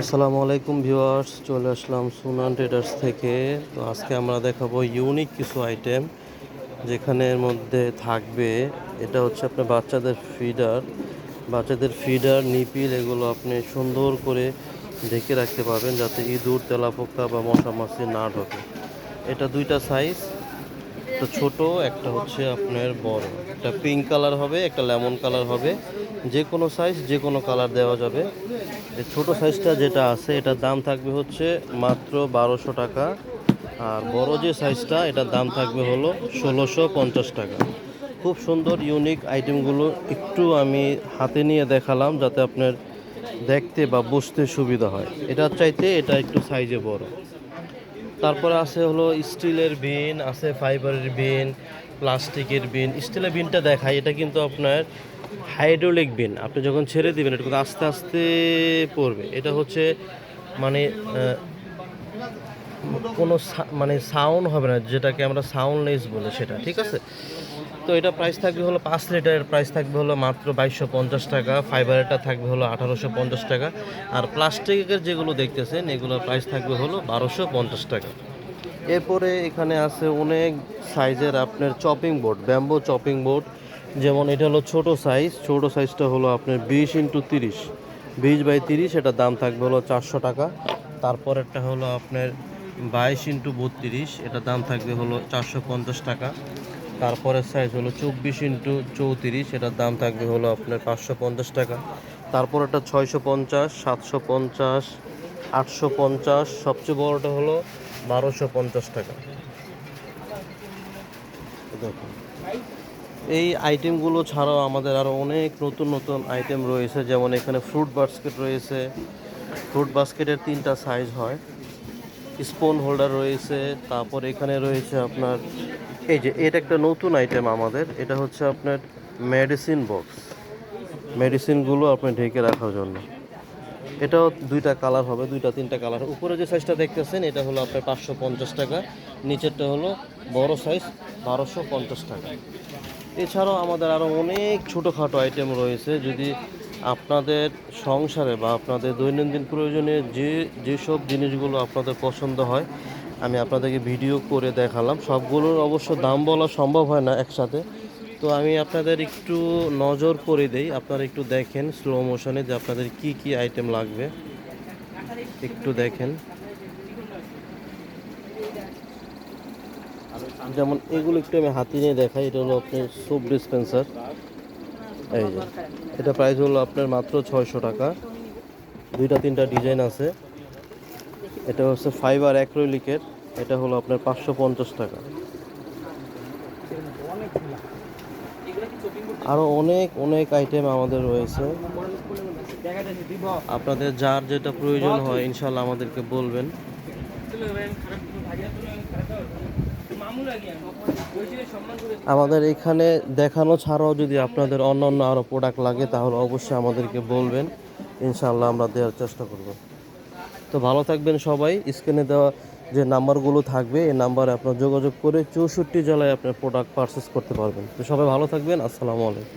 আসসালামু আলাইকুম ভিউয়ার্স, চলে আসলাম সুনান ট্রেডার্স থেকে। তো আজকে আমরা দেখাবো ইউনিক কিছু আইটেম, যেখানের মধ্যে থাকবে এটা হচ্ছে আপনার বাচ্চাদের ফিডার নিপিল, এগুলো আপনি সুন্দর করে ঢেকে রাখতে পারবেন যাতে ইঁদুর, তেলাপোকা বা মশা মাছি না ঢোকে। এটা দুইটা সাইজ, একটা ছোট, একটা হচ্ছে আপনার বড়। একটা পিঙ্ক কালার হবে, একটা লেমন কালার হবে। যে কোনো সাইজ, যে কোনো কালার দেওয়া যাবে। এই ছোট সাইজটা যেটা আছে এটার দাম থাকবে হচ্ছে মাত্র 1200 টাকা। আর বড় যে সাইজটা এটার দাম থাকবে হলো 1650 টাকা। খুব সুন্দর ইউনিক আইটেমগুলো একটু আমি হাতে নিয়ে দেখালাম যাতে আপনার দেখতে বা বুঝতে সুবিধা হয়। এটার চাইতে এটা একটু সাইজে বড়। তারপরে আছে হলো স্টিলের বিন, আছে ফাইবারের বিন, প্লাস্টিকের বিন। স্টিলের বিনটা দেখাই, এটা কিন্তু আপনার হাইড্রোলিক বিন। আপনি যখন ছেড়ে দিবেন এটা কিন্তু আস্তে আস্তে পড়বে। এটা হচ্ছে মানে কোনো মানে সাউন্ড হবে না, যেটাকে আমরা সাউন্ডলেস বলি, সেটা ঠিক আছে। তো এটা প্রাইস থাকবে হলো 5 লিটারের প্রাইস থাকবে হলো মাত্র 2250 টাকা। ফাইবারেরটা থাকবে হলো 1850 টাকা। আর প্লাস্টিকের যেগুলো দেখতেছেন এগুলোর প্রাইস থাকবে হলো 1250 টাকা। এরপরে এখানে আছে অনেক সাইজের আপনার chopping board, bamboo chopping board. যেমন এটা হলো ছোট সাইজটা হলো আপনার 20x30, 20x30, এটার দাম থাকবে হলো 400 টাকা। তারপরেরটা হলো আপনার 22x32, এটার দাম থাকবে হলো 450 টাকা। তারপরের সাইজ হলো 24x34, এটার দাম থাকবে হলো আপনার 550 টাকা। তারপর একটা 650, 750, 850, সবচেয়ে বড়টা হলো 1250 টাকা। দেখুন, এই আইটেমগুলো ছাড়াও আমাদের আরও অনেক নতুন নতুন আইটেম রয়েছে। যেমন এখানে ফ্রুট বাস্কেট রয়েছে। ফ্রুট বাস্কেটের 3টা সাইজ হয়। স্পুন হোল্ডার রয়েছে। তারপর এখানে রয়েছে আপনার এই যে এটা একটা নতুন আইটেম আমাদের, এটা হচ্ছে আপনার মেডিসিন বক্স। মেডিসিনগুলো আপনি ঢেকে রাখার জন্য। এটাও দুইটা কালার হবে, 2-3টা কালার। উপরে যে সাইজটা দেখতেছেন এটা হলো আপনার 550 টাকা। নিচেরটা হলো বড় সাইজ, 1250 টাকা। এছাড়াও আমাদের আরও অনেক ছোটোখাটো আইটেম রয়েছে। যদি আপনাদের সংসারে বা আপনাদের দৈনন্দিন প্রয়োজনে যেসব জিনিসগুলো আপনাদের পছন্দ হয়, আমি আপনাদেরকে ভিডিও করে দেখালাম। সবগুলোর অবশ্য দাম বলা সম্ভব হয় না একসাথে। তো আমি আপনাদের একটু নজর করে দেই, আপনারা একটু দেখেন স্লো মোশনে যে আপনাদের কি কি আইটেম লাগবে, একটু দেখেন। যেমন এগুলো একটু আমি হাতে নিয়ে দেখাই। এটা হলো আপনার সোপ ডিসপেন্সার। এই যে এটা প্রাইস হলো আপনার মাত্র 600 টাকা। 2-3টা ডিজাইন আছে। এটা হচ্ছে ফাইবার অ্যাক্রিলিকের, এটা হলো আপনার 550 টাকা। আরও অনেক অনেক আইটেম আমাদের রয়েছে। আপনাদের যার যেটা প্রয়োজন হয় ইনশাল্লাহ আমাদেরকে বলবেন। আমাদের এখানে দেখানো ছাড়াও যদি আপনাদের অন্যান্য আরও প্রোডাক্ট লাগে তাহলে অবশ্যই আমাদেরকে বলবেন, ইনশাল্লাহ আমরা দেওয়ার চেষ্টা করব। তো ভালো থাকবেন সবাই। স্ক্রিনে দেওয়া যে নাম্বারগুলো থাকবে এই নাম্বারে আপনার যোগাযোগ করে 64 জেলায় আপনার প্রোডাক্ট পারচেস করতে পারবেন। তো সবাই ভালো থাকবেন। আসসালামু আলাইকুম।